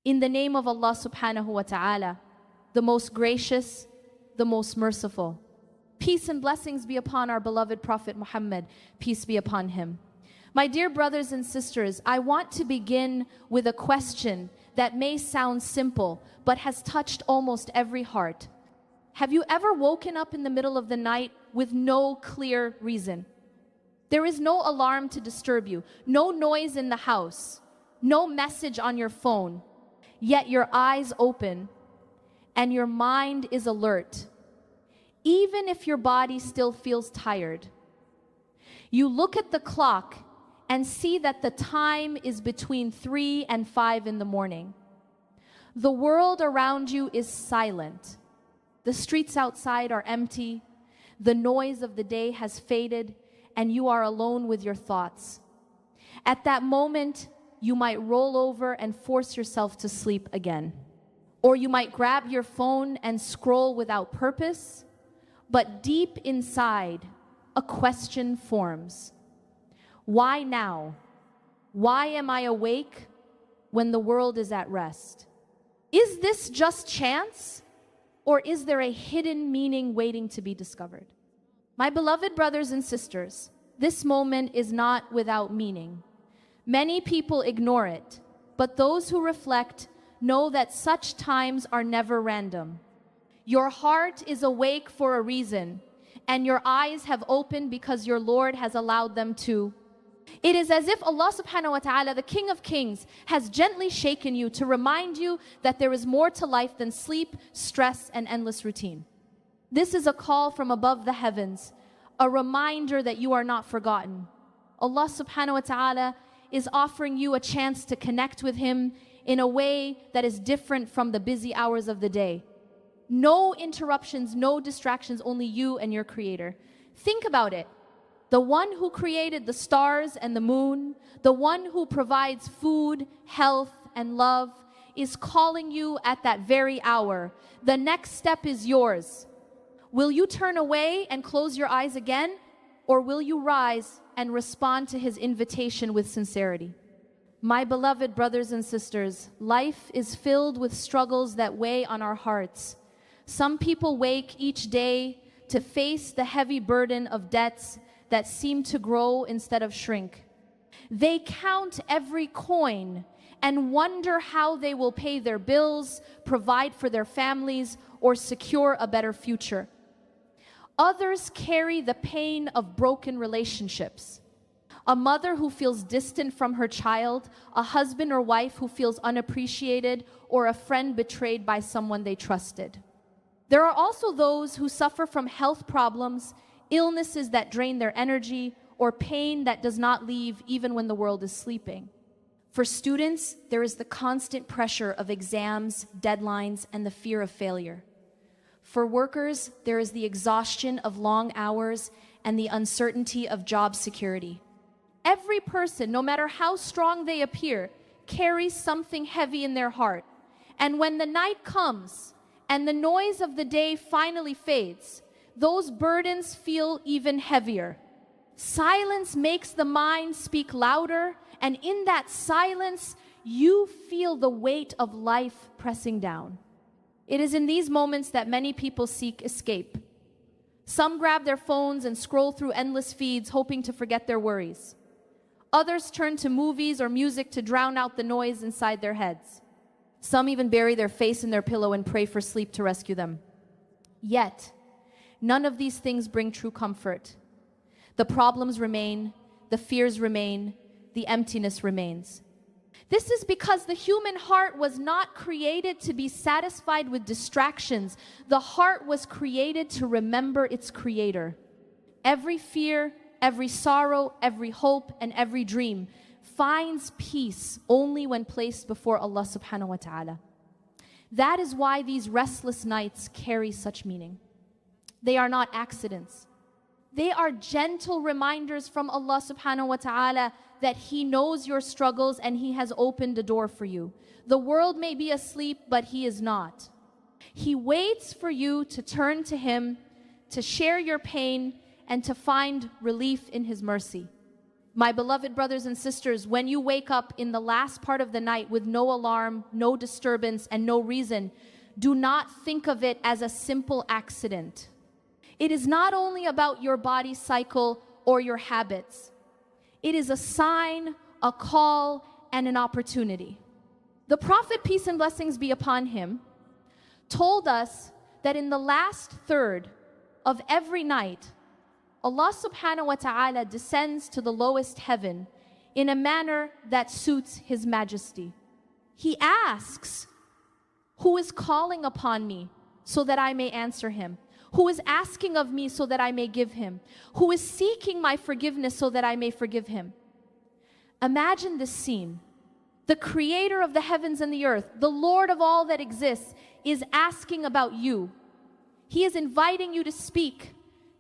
In the name of Allah subhanahu wa ta'ala, the most gracious, the most merciful. Peace and blessings be upon our beloved Prophet Muhammad, peace be upon him. My dear brothers and sisters, I want to begin with a question that may sound simple, but has touched almost every heart. Have you ever woken up in the middle of the night with no clear reason? There is no alarm to disturb you, no noise in the house, no message on your phone, yet your eyes open and your mind is alert, even if your body still feels tired. You look at the clock and see that the time is between 3 and 5 in the morning. The world around you is silent. The streets outside are empty. The noise of the day has faded, and you are alone with your thoughts. At that moment, you might roll over and force yourself to sleep again. Or you might grab your phone and scroll without purpose, but deep inside, a question forms. Why now? Why am I awake when the world is at rest? Is this just chance, or is there a hidden meaning waiting to be discovered? My beloved brothers and sisters, this moment is not without meaning. Many people ignore it, but those who reflect know that such times are never random. Your heart is awake for a reason, and your eyes have opened because your Lord has allowed them to. It is as if Allah subhanahu wa ta'ala, the King of Kings, has gently shaken you to remind you that there is more to life than sleep, stress, and endless routine. This is a call from above the heavens, a reminder that you are not forgotten. Allah subhanahu wa ta'ala is offering you a chance to connect with Him in a way that is different from the busy hours of the day. No interruptions, no distractions, only you and your Creator. Think about it. The one who created the stars and the moon, the one who provides food, health, and love, is calling you at that very hour. The next step is yours. Will you turn away and close your eyes again, or will you rise and respond to His invitation with sincerity? My beloved brothers and sisters, life is filled with struggles that weigh on our hearts. Some people wake each day to face the heavy burden of debts that seem to grow instead of shrink. They count every coin and wonder how they will pay their bills, provide for their families, or secure a better future. Others carry the pain of broken relationships. A mother who feels distant from her child, a husband or wife who feels unappreciated, or a friend betrayed by someone they trusted. There are also those who suffer from health problems, illnesses that drain their energy, or pain that does not leave even when the world is sleeping. For students, there is the constant pressure of exams, deadlines, and the fear of failure. For workers, there is the exhaustion of long hours and the uncertainty of job security. Every person, no matter how strong they appear, carries something heavy in their heart. And when the night comes and the noise of the day finally fades, those burdens feel even heavier. Silence makes the mind speak louder, and in that silence, you feel the weight of life pressing down. It is in these moments that many people seek escape. Some grab their phones and scroll through endless feeds, hoping to forget their worries. Others turn to movies or music to drown out the noise inside their heads. Some even bury their face in their pillow and pray for sleep to rescue them. Yet, none of these things bring true comfort. The problems remain, the fears remain, the emptiness remains. This is because the human heart was not created to be satisfied with distractions. The heart was created to remember its Creator. Every fear, every sorrow, every hope, and every dream finds peace only when placed before Allah subhanahu wa ta'ala. That is why these restless nights carry such meaning. They are not accidents. They are gentle reminders from Allah subhanahu wa ta'ala that He knows your struggles and He has opened a door for you. The world may be asleep, but He is not. He waits for you to turn to Him, to share your pain, and to find relief in His mercy. My beloved brothers and sisters, when you wake up in the last part of the night with no alarm, no disturbance, and no reason, do not think of it as a simple accident. It is not only about your body cycle or your habits. It is a sign, a call, and an opportunity. The Prophet, peace and blessings be upon him, told us that in the last third of every night, Allah subhanahu wa ta'ala descends to the lowest heaven in a manner that suits His Majesty. He asks, who is calling upon me so that I may answer him? Who is asking of me so that I may give him? Who is seeking my forgiveness so that I may forgive him? Imagine this scene. The creator of the heavens and the earth, the Lord of all that exists, is asking about you. He is inviting you to speak,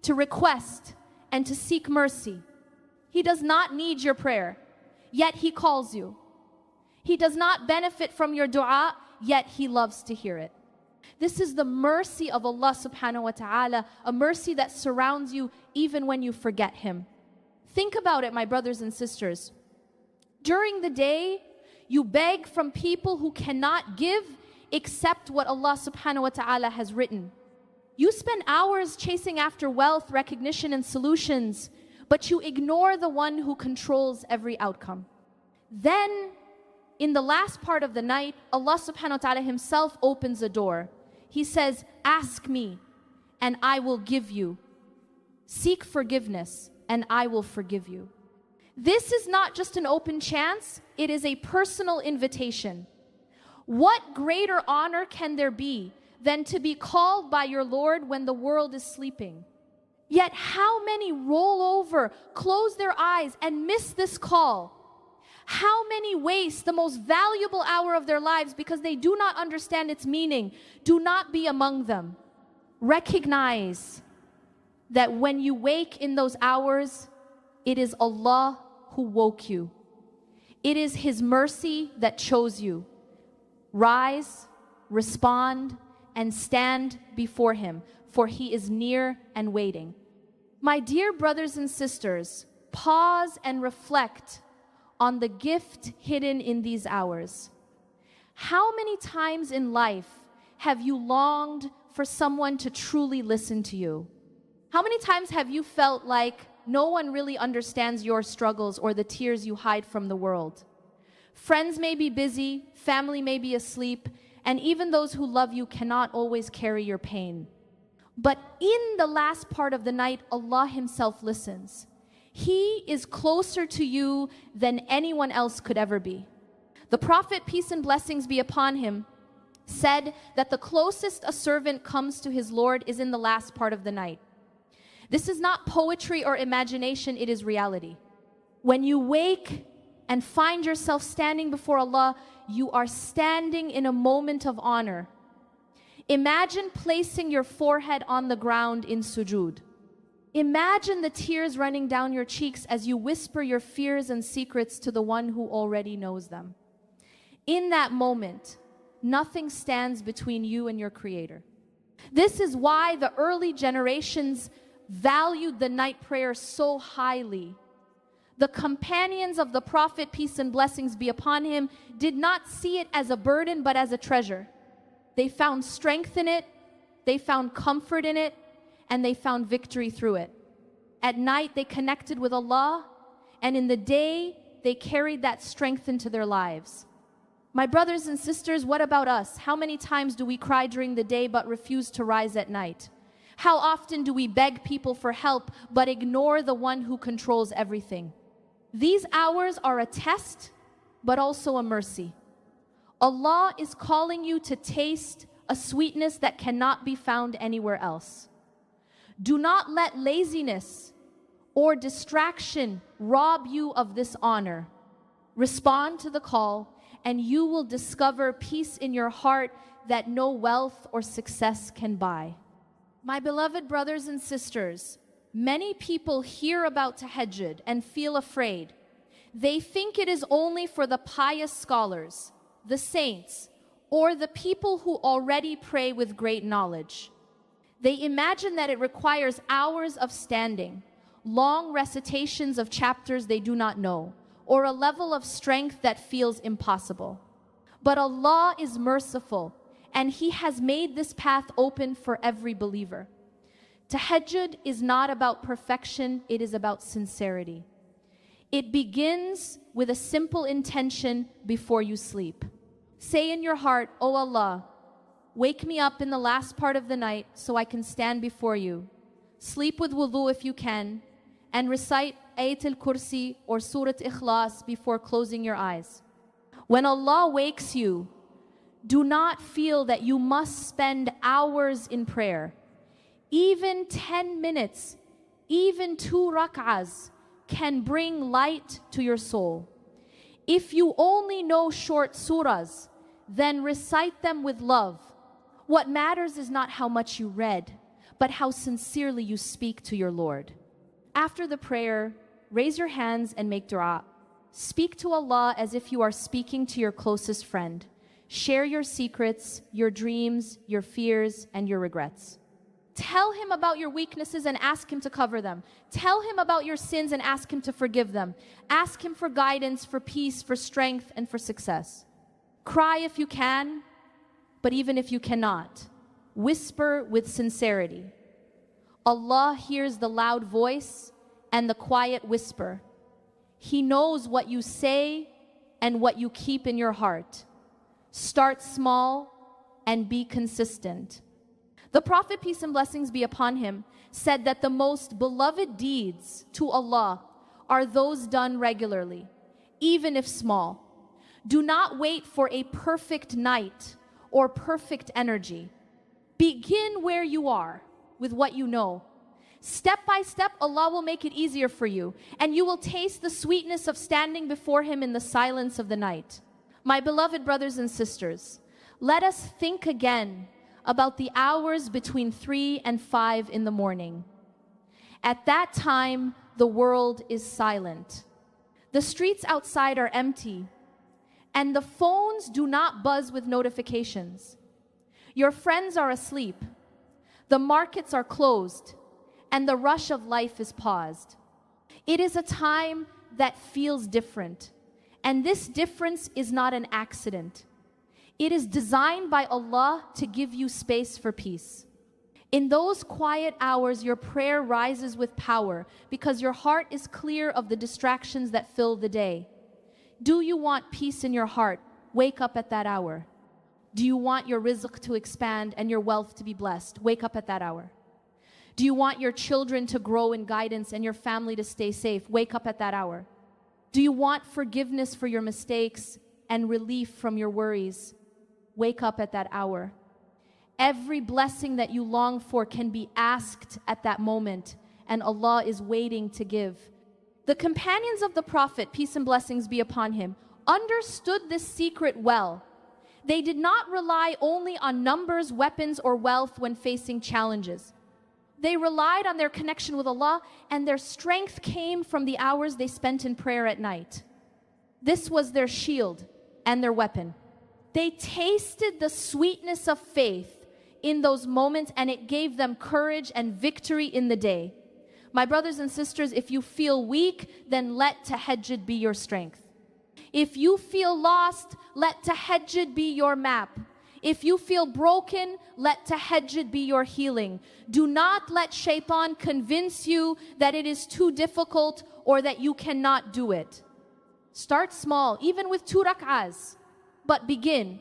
to request, and to seek mercy. He does not need your prayer, yet He calls you. He does not benefit from your dua, yet He loves to hear it. This is the mercy of Allah subhanahu wa ta'ala, a mercy that surrounds you even when you forget Him. Think about it, my brothers and sisters. During the day, you beg from people who cannot give except what Allah subhanahu wa ta'ala has written. You spend hours chasing after wealth, recognition, and solutions, but you ignore the one who controls every outcome. Then, in the last part of the night, Allah subhanahu wa ta'ala Himself opens a door. He says, ask me, and I will give you. Seek forgiveness, and I will forgive you. This is not just an open chance, it is a personal invitation. What greater honor can there be than to be called by your Lord when the world is sleeping? Yet how many roll over, close their eyes, and miss this call? How many waste the most valuable hour of their lives because they do not understand its meaning? Do not be among them. Recognize that when you wake in those hours, it is Allah who woke you. It is His mercy that chose you. Rise, respond, and stand before Him, for He is near and waiting. My dear brothers and sisters, pause and reflect on the gift hidden in these hours. How many times in life have you longed for someone to truly listen to you? How many times have you felt like no one really understands your struggles or the tears you hide from the world? Friends may be busy, family may be asleep, and even those who love you cannot always carry your pain. But in the last part of the night, Allah Himself listens. He is closer to you than anyone else could ever be. The Prophet, peace and blessings be upon him, said that the closest a servant comes to his Lord is in the last part of the night. This is not poetry or imagination, it is reality. When you wake and find yourself standing before Allah, you are standing in a moment of honor. Imagine placing your forehead on the ground in sujood. Imagine the tears running down your cheeks as you whisper your fears and secrets to the one who already knows them. In that moment, nothing stands between you and your Creator. This is why the early generations valued the night prayer so highly. The companions of the Prophet, peace and blessings be upon him, did not see it as a burden but as a treasure. They found strength in it, they found comfort in it, and they found victory through it. At night they connected with Allah, and in the day they carried that strength into their lives. My brothers and sisters, what about us? How many times do we cry during the day but refuse to rise at night? How often do we beg people for help but ignore the one who controls everything? These hours are a test, but also a mercy. Allah is calling you to taste a sweetness that cannot be found anywhere else. Do not let laziness or distraction rob you of this honor. Respond to the call, and you will discover peace in your heart that no wealth or success can buy. My beloved brothers and sisters, many people hear about tahajjud and feel afraid. They think it is only for the pious scholars, the saints, or the people who already pray with great knowledge. They imagine that it requires hours of standing, long recitations of chapters they do not know, or a level of strength that feels impossible. But Allah is merciful, and He has made this path open for every believer. Tahajjud is not about perfection, it is about sincerity. It begins with a simple intention before you sleep. Say in your heart, "O Allah, wake me up in the last part of the night so I can stand before you. Sleep with wudu if you can, and recite Ayatul Kursi or Surat Ikhlas before closing your eyes." When Allah wakes you, do not feel that you must spend hours in prayer. Even 10 minutes, even 2 rak'ahs can bring light to your soul. If you only know short surahs, then recite them with love. What matters is not how much you read, but how sincerely you speak to your Lord. After the prayer, raise your hands and make dua. Speak to Allah as if you are speaking to your closest friend. Share your secrets, your dreams, your fears, and your regrets. Tell Him about your weaknesses and ask Him to cover them. Tell Him about your sins and ask Him to forgive them. Ask Him for guidance, for peace, for strength, and for success. Cry if you can, but even if you cannot, whisper with sincerity. Allah hears the loud voice and the quiet whisper. He knows what you say and what you keep in your heart. Start small and be consistent. The Prophet, peace and blessings be upon him, said that the most beloved deeds to Allah are those done regularly, even if small. Do not wait for a perfect night or perfect energy. Begin where you are with what you know. Step by step, Allah will make it easier for you, and you will taste the sweetness of standing before Him in the silence of the night. My beloved brothers and sisters, let us think again about the hours between 3 and 5 in the morning. At that time, the world is silent. The streets outside are empty, and the phones do not buzz with notifications. Your friends are asleep. The markets are closed, and the rush of life is paused. It is a time that feels different, and this difference is not an accident. It is designed by Allah to give you space for peace. In those quiet hours, your prayer rises with power because your heart is clear of the distractions that fill the day. Do you want peace in your heart? Wake up at that hour. Do you want your rizq to expand and your wealth to be blessed? Wake up at that hour. Do you want your children to grow in guidance and your family to stay safe? Wake up at that hour. Do you want forgiveness for your mistakes and relief from your worries? Wake up at that hour. Every blessing that you long for can be asked at that moment, and Allah is waiting to give. The companions of the Prophet, peace and blessings be upon him, understood this secret well. They did not rely only on numbers, weapons, or wealth when facing challenges. They relied on their connection with Allah, and their strength came from the hours they spent in prayer at night. This was their shield and their weapon. They tasted the sweetness of faith in those moments, and it gave them courage and victory in the day. My brothers and sisters, if you feel weak, then let tahajjud be your strength. If you feel lost, let tahajjud be your map. If you feel broken, let tahajjud be your healing. Do not let shaitan convince you that it is too difficult or that you cannot do it. Start small, even with 2 rak'ahs, but begin.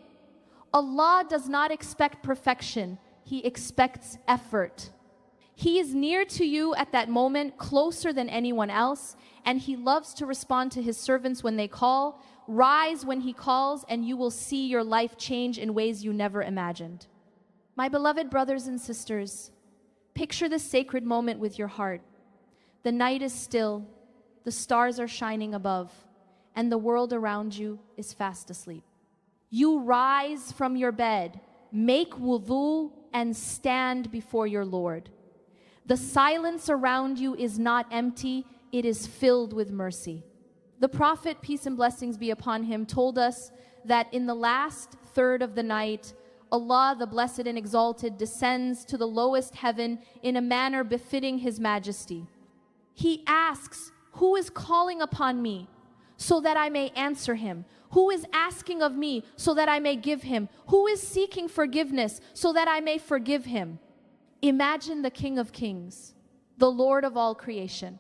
Allah does not expect perfection. He expects effort. He is near to you at that moment, closer than anyone else, and He loves to respond to His servants when they call. Rise when He calls, and you will see your life change in ways you never imagined. My beloved brothers and sisters, picture this sacred moment with your heart. The night is still, the stars are shining above, and the world around you is fast asleep. You rise from your bed, make wudu, and stand before your Lord. The silence around you is not empty, it is filled with mercy. The Prophet, peace and blessings be upon him, told us that in the last third of the night, Allah, the Blessed and Exalted, descends to the lowest heaven in a manner befitting His majesty. He asks, who is calling upon me so that I may answer him? Who is asking of me so that I may give him? Who is seeking forgiveness so that I may forgive him? Imagine the King of Kings, the Lord of all creation,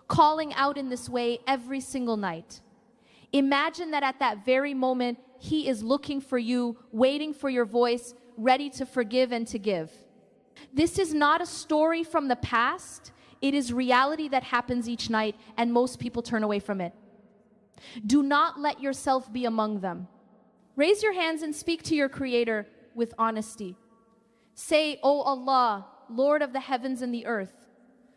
calling out in this way every single night. Imagine that at that very moment, he is looking for you, waiting for your voice, ready to forgive and to give. This is not a story from the past. It is reality that happens each night, and most people turn away from it. Do not let yourself be among them. Raise your hands and speak to your Creator with honesty. Say, O Allah, Lord of the heavens and the earth,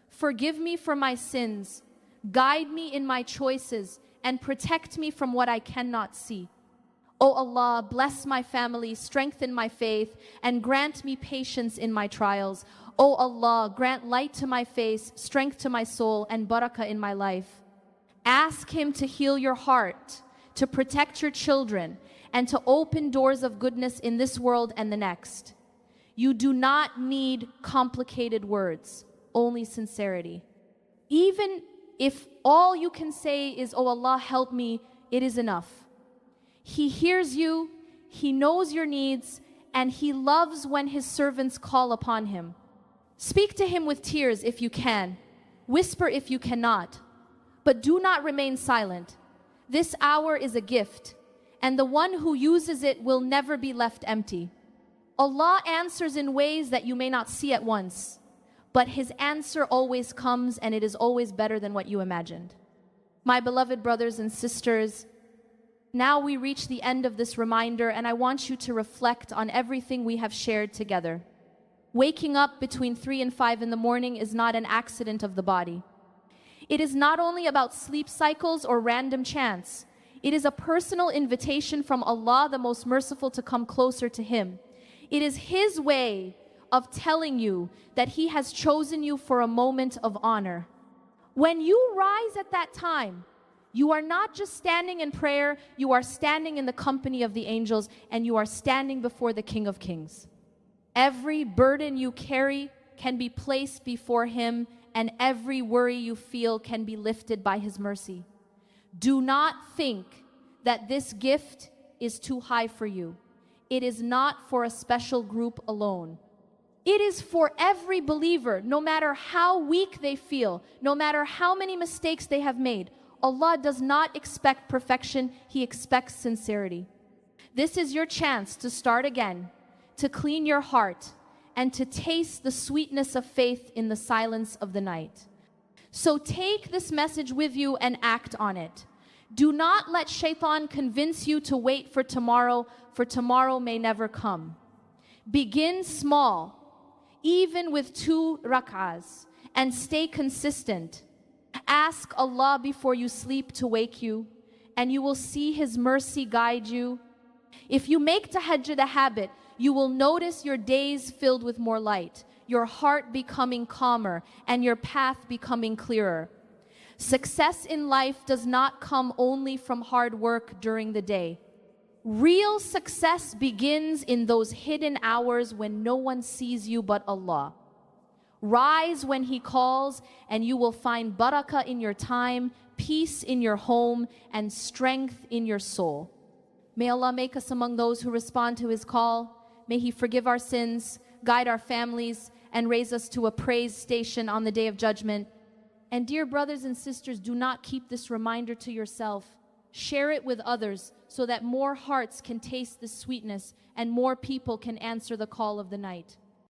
forgive me for my sins, guide me in my choices, and protect me from what I cannot see. O Allah, bless my family, strengthen my faith, and grant me patience in my trials. O Allah, grant light to my face, strength to my soul, and barakah in my life. Ask Him to heal your heart, to protect your children, and to open doors of goodness in this world and the next. You do not need complicated words, only sincerity. Even if all you can say is, "Oh Allah, help me," it is enough. He hears you, He knows your needs, and He loves when His servants call upon Him. Speak to Him with tears if you can. Whisper if you cannot. But do not remain silent. This hour is a gift, and the one who uses it will never be left empty. Allah answers in ways that you may not see at once, but His answer always comes, and it is always better than what you imagined. My beloved brothers and sisters, now we reach the end of this reminder, and I want you to reflect on everything we have shared together. Waking up between 3 and 5 in the morning is not an accident of the body. It is not only about sleep cycles or random chance. It is a personal invitation from Allah, the most merciful, to come closer to Him. It is His way of telling you that He has chosen you for a moment of honor. When you rise at that time, you are not just standing in prayer, you are standing in the company of the angels, and you are standing before the King of Kings. Every burden you carry can be placed before Him, and every worry you feel can be lifted by His mercy. Do not think that this gift is too high for you. It is not for a special group alone. It is for every believer, no matter how weak they feel, no matter how many mistakes they have made. Allah does not expect perfection, He expects sincerity. This is your chance to start again, to clean your heart, and to taste the sweetness of faith in the silence of the night. So take this message with you and act on it. Do not let shaitan convince you to wait for tomorrow may never come. Begin small, even with 2 rak'ahs, and stay consistent. Ask Allah before you sleep to wake you, and you will see His mercy guide you. If you make tahajjud a habit, you will notice your days filled with more light, your heart becoming calmer, and your path becoming clearer. Success in life does not come only from hard work during the day. Real success begins in those hidden hours when no one sees you but Allah. Rise when He calls, and you will find barakah in your time, peace in your home, and strength in your soul. May Allah make us among those who respond to His call. May He forgive our sins, guide our families, and raise us to a praise station on the Day of Judgment. And dear brothers and sisters, do not keep this reminder to yourself. Share it with others so that more hearts can taste the sweetness and more people can answer the call of the night.